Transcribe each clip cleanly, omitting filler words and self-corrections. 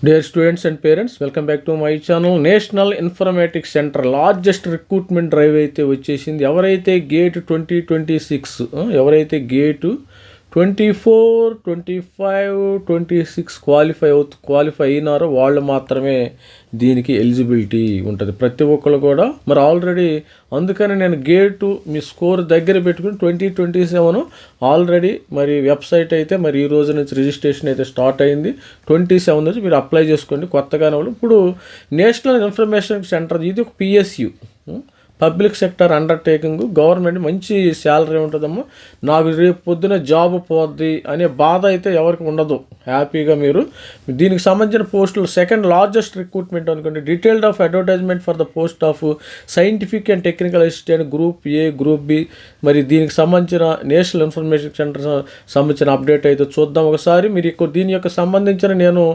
Dear students and parents, welcome back to my channel. National informatics centre largest recruitment drive అయితే వచ్చేసింది. ఎవరైతే gate 2026 ఎవరైతే gate 24, 25, 26 qualify అయినారో వాళ్ళు మాత్రమే దీనికి ఎలిజిబిలిటీ ఉంటుంది. ప్రతి ఒక్కరు కూడా మరి ఆల్రెడీ అందుకని నేను గేటు మీ స్కోర్ దగ్గర పెట్టుకుని 2027 ఆల్రెడీ మరి వెబ్సైట్ అయితే మరి ఈ రోజు నుంచి రిజిస్ట్రేషన్ అయితే స్టార్ట్ అయింది. 27 నుంచి మీరు అప్లై చేసుకోండి కొత్తగానే. ఇప్పుడు నేషనల్ ఇన్ఫర్మేషన్ సెంటర్ ఇది ఒక PSU, public sector undertaking. Government మంచి శాలరీ ఉంటుందమ్మా. నాకు రేపు పొద్దున జాబ్ పోద్ది అనే బాధ అయితే ఎవరికి ఉండదు. హ్యాపీగా మీరు దీనికి సంబంధించిన పోస్టులు సెకండ్ లార్జెస్ట్ రిక్రూట్మెంట్ అనుకోండి. Detailed of advertisement for the post of scientific and technical assistant group A, group B. మరి దీనికి సంబంధించిన నేషనల్ ఇన్ఫర్మేషన్ సెంటర్ సంబంధించిన అప్డేట్ అయితే చూద్దాం ఒకసారి. మీరు దీని యొక్క సంబంధించిన నేను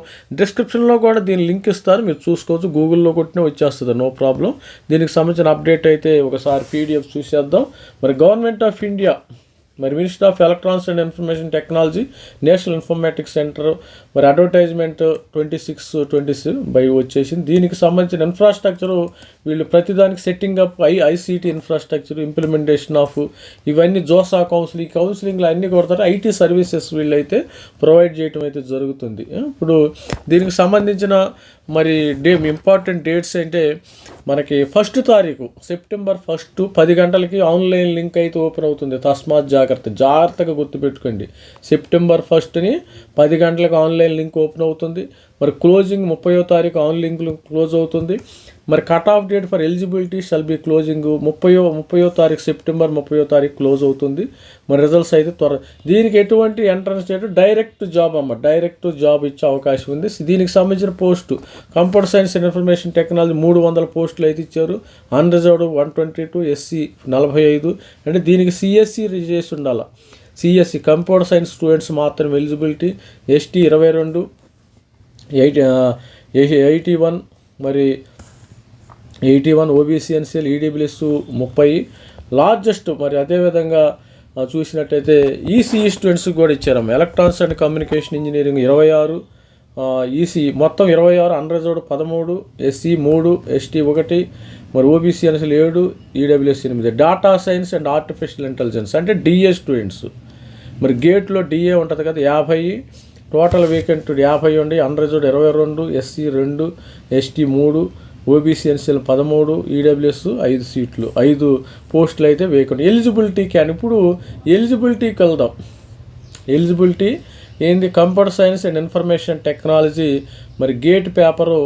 డిస్క్రిప్షన్లో కూడా దీని లింక్ ఇస్తాను, మీరు చూసుకోవచ్చు. గూగుల్లో కొట్టినా వచ్చేస్తుంది, నో ప్రాబ్లం. దీనికి సంబంధించిన అప్డేట్ అయితే ఒకసారి పీడిఎఫ్ చూసేద్దాం. మరి గవర్నమెంట్ ఆఫ్ ఇండియా మరి minister of electronics and information technology national informatics centre మరి అడ్వర్టైజ్మెంట్ 26 బై వచ్చేసింది. దీనికి సంబంధించిన ఇన్ఫ్రాస్ట్రక్చరు వీళ్ళు ప్రతిదానికి setting up ICT infrastructure, implementation of ఇవన్నీ జోసా కౌన్సిలింగ్లో అన్నీ కొడతారు. ఐటీ సర్వీసెస్ వీళ్ళైతే ప్రొవైడ్ చేయడం అయితే జరుగుతుంది. ఇప్పుడు దీనికి సంబంధించిన మరి ఇంపార్టెంట్ డేట్స్ అంటే మనకి 1 తారీఖు సెప్టెంబర్ 1 10 గంటలకి ఆన్లైన్ లింక్ అయితే ఓపెన్ అవుతుంది. తస్మాత్ జాగ్రత్తగా గుర్తుపెట్టుకోండి. సెప్టెంబర్ 1 10 గంటలకు ఆన్లైన్ లింక్ ఓపెన్ అవుతుంది. మరి క్లోజింగ్ 30వ తారీఖు ఆన్లైన్ లింక్ క్లోజ్ అవుతుంది. మరి cut off date for eligibility shall be closing 30వ తారీఖు సెప్టెంబర్ 30వ తారీఖు క్లోజ్ అవుతుంది. మరి రిజల్ట్స్ అయితే దీనికి ఎటువంటి ఎంట్రన్స్ డేట్ డైరెక్ట్ జాబ్ ఇచ్చే అవకాశం ఉంది. దీనికి సంబంధించిన post computer science and information technology 300 పోస్టులు అయితే ఇచ్చారు. Unreserved 122, SC 45. అంటే దీనికి సిఎస్సి చేసి ఉండాలి. సిఎస్సి కంప్యూటర్ సైన్స్ స్టూడెంట్స్ మాత్రం ఎలిజిబిలిటీ. ఎస్టీ 22, 81 మరి 81 ఓబీసీ ఎన్సీఎల్ ఈడబ్ల్యూఎస్ 30 లార్జెస్ట్. మరి అదేవిధంగా చూసినట్టయితే ఈసీఈ స్టూడెంట్స్కి కూడా ఇచ్చారమ్మ. Electronics and communication engineering 26, EC మొత్తం 26, అన్రిజర్వ్డ్ 13, ఎస్సీ 3, ఎస్టీ 1, మరి OBC NCL 7, EWS 8. Data science and artificial intelligence అంటే డిఏ స్టూడెంట్స్. మరి గేట్లో డిఏ ఉంటుంది కదా 50, టోటల్ వేకెంట్ 50 ఉండి. Unreserved 22, SC 2, ST 3, OBC NCL 13, EWS 5 సీట్లు, 5 పోస్టులు అయితే వేకెంట్. ఎలిజిబిలిటీకి అని ఇప్పుడు ఎలిజిబిలిటీకి వెళ్దాం. ఎలిజిబిలిటీ ఏంది? Computer science and information technology మరి గేట్ పేపరు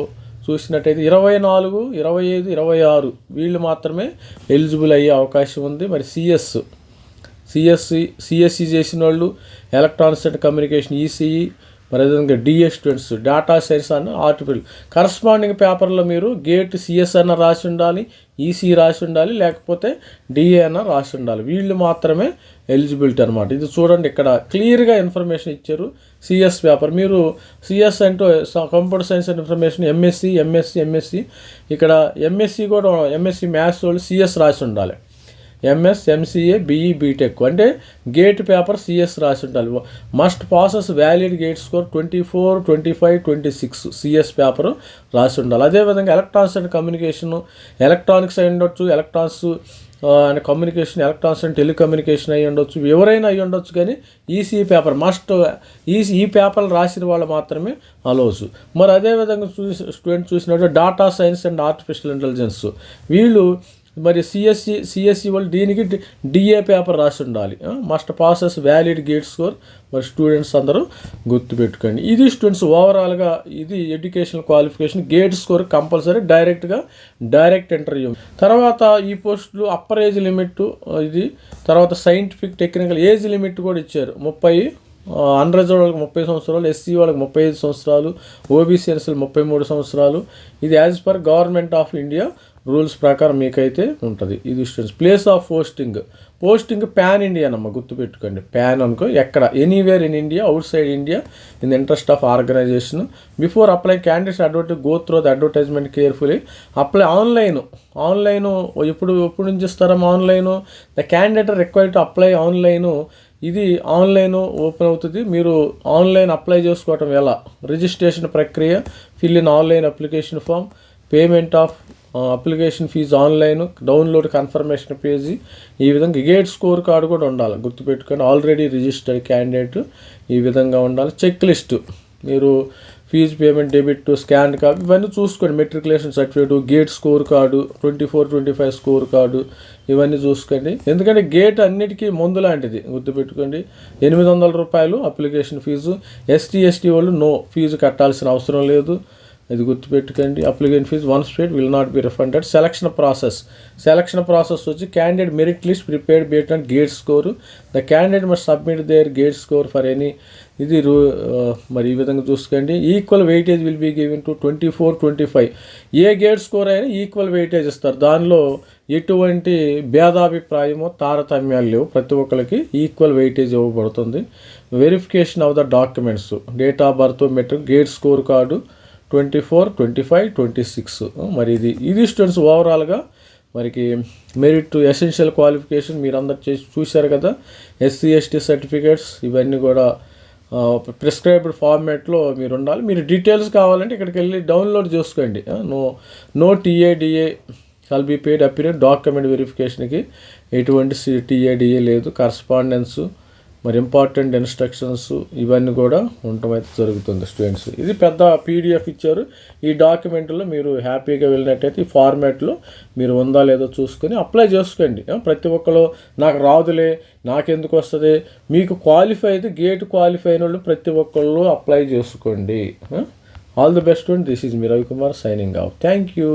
చూసినట్టయితే 24, 25, 26 వీళ్ళు మాత్రమే ఎలిజిబుల్ అయ్యే అవకాశం ఉంది. మరి సిఎస్సి చేసిన వాళ్ళు, ఎలక్ట్రానిక్స్ అండ్ కమ్యూనికేషన్ ఈసీఈ, మరి అదేవిధంగా డిఏ స్టూడెంట్స్, డేటా సైన్స్ అన్న ఆర్టిఫిషియల్ కరస్పాండింగ్ పేపర్లో మీరు గేట్ సిఎస్ అన్న రాసి ఉండాలి, ఈసీ రాసి ఉండాలి, లేకపోతే డిఏ అన్న రాసి ఉండాలి. వీళ్ళు మాత్రమే ఎలిజిబిలిటీ అనమాట. ఇది చూడండి, ఇక్కడ క్లియర్గా ఇన్ఫర్మేషన్ ఇచ్చారు. సిఎస్ పేపర్ మీరు సిఎస్ అంటే computer science and information MSc ఇక్కడ ఎంఎస్సి కూడా ఎంఎస్సి మ్యాథ్స్ వాళ్ళు సిఎస్ రాసి ఉండాలి. ఎంఎస్, ఎంసీఏ, బీఈ, బీటెక్ అంటే గేట్ పేపర్ సిఎస్ రాసి ఉండాలి. Must passes valid gate score 24, 25, 26 CS paper రాసి ఉండాలి. అదేవిధంగా ఎలక్ట్రానిక్స్ అండ్ కమ్యూనికేషన్, ఎలక్ట్రానిక్స్ అయి ఉండొచ్చు, electronics and communication, electronics and telecommunication అయి ఉండొచ్చు, ఎవరైనా అయి ఉండొచ్చు. కానీ ఈసీ పేపర్ మస్ట్. ఈ పేపర్లు రాసిన వాళ్ళు మాత్రమే అలౌస్. మరి అదేవిధంగా స్టూడెంట్ చూసినట్టు data science and artificial intelligence వీళ్ళు మరి సిఎస్సి వాళ్ళు దీనికి డిఏ పేపర్ రాసి ఉండాలి. Must passes valid gate score. మరి స్టూడెంట్స్ అందరూ గుర్తుపెట్టుకోండి. ఇది స్టూడెంట్స్ ఓవరాల్గా ఇది educational qualification. Gate score compulsory direct interview. తర్వాత ఈ పోస్టులు అప్పర్ ఏజ్ లిమిట్ ఇది. తర్వాత సైంటిఫిక్ టెక్నికల్ ఏజ్ లిమిట్ కూడా ఇచ్చారు. 30, అన్రిజర్వ్డ్ వాళ్ళకి 30 సంవత్సరాలు, ఎస్సీ వాళ్ళకి 35 సంవత్సరాలు, ఓబీసీ ఎన్సీఎల్ 33 సంవత్సరాలు. ఇది as per government of India rules ప్రకారం మీకైతే ఉంటుంది. ఇది students. Place of posting pan India అమ్మ, గుర్తుపెట్టుకోండి. పాన్ అనుకో ఎక్కడ, anywhere in India, outside India, in the interest of organisation. Before apply candidates go through the advertisement carefully. Apply online ఎప్పుడు నుంచి ఇస్తారమ్మా online? The candidate required to apply online ఇది online open అవుతుంది. మీరు online apply చేసుకోవటం ఎలా, registration ప్రక్రియ, fill in online application form, payment of application fee online, download confirmation page, ఈ విధంగా గేట్ స్కోర్ కార్డు కూడా ఉండాలి, గుర్తుపెట్టుకొని. ఆల్రెడీ రిజిస్టర్డ్ క్యాండిడేట్ ఈ విధంగా ఉండాలి. చెక్ లిస్ట్, మీరు fee payment, debit, scan copy ఇవన్నీ చూసుకోండి. Matriculation certificate, GATE score card, 24-25 score card ఇవన్నీ చూసుకోండి. ఎందుకంటే గేట్ అన్నిటికీ మందు లాంటిది, గుర్తుపెట్టుకోండి. 800 రూపాయలు అప్లికేషన్ ఫీజు. ఎస్టీ వాళ్ళు నో ఫీజు కట్టాల్సిన అవసరం లేదు, ఇది గుర్తుపెట్టుకోండి. Application fee once paid will not be refunded. Selection process వచ్చి candidate merit list prepared based on GATE score. The candidate must submit there GATE score for any, ఇది మరి ఈ విధంగా చూసుకోండి. Equal weightage will be given to 24-25. ఏ GATE score అయినా equal weightage ఇస్తారు, దానిలో ఎటువంటి భేదాభిప్రాయమో తారతమ్యాలు లేవు, ప్రతి ఒక్కరికి ఈక్వల్ వెయిటేజ్ ఇవ్వబడుతుంది. Verification of the documents, date of birth, metric, gate score card 24, 25, 26. మరి ఇది స్టూడెంట్స్ ఓవరాల్గా మరికి మెరిట్ ఎసెన్షియల్ క్వాలిఫికేషన్ మీరు అందరు చూశారు కదా. ఎస్సీ ఎస్టీ సర్టిఫికేట్స్ ఇవన్నీ కూడా ప్రిస్క్రైబ్డ్ ఫార్మాట్లో మీరు ఉండాలి. మీరు డీటెయిల్స్ కావాలంటే ఇక్కడికి వెళ్ళి డౌన్లోడ్ చేసుకోండి. No TA DA shall be paid అపీరియడ్. డాక్యుమెంట్ వెరిఫికేషన్కి ఎటువంటి టీఏడిఏ లేదు. కరస్పాండెన్స్, మరి ఇంపార్టెంట్ ఇన్స్ట్రక్షన్స్ ఇవన్నీ కూడా ఉండటం అయితే జరుగుతుంది స్టూడెంట్స్. ఇది పెద్ద పీడిఎఫ్ ఇచ్చారు. ఈ డాక్యుమెంట్లో మీరు హ్యాపీగా వెళ్ళినట్టయితే ఈ ఫార్మాట్లో మీరు ఉందా లేదో చూసుకొని అప్లై చేసుకోండి. ప్రతి ఒక్కరు నాకు రాదులే, నాకెందుకు వస్తుంది, మీకు క్వాలిఫై అయితే గేట్ క్వాలిఫై అయిన వాళ్ళు ప్రతి ఒక్కళ్ళు అప్లై చేసుకోండి. All the best. This is me Ravikumar signing off. Thank you.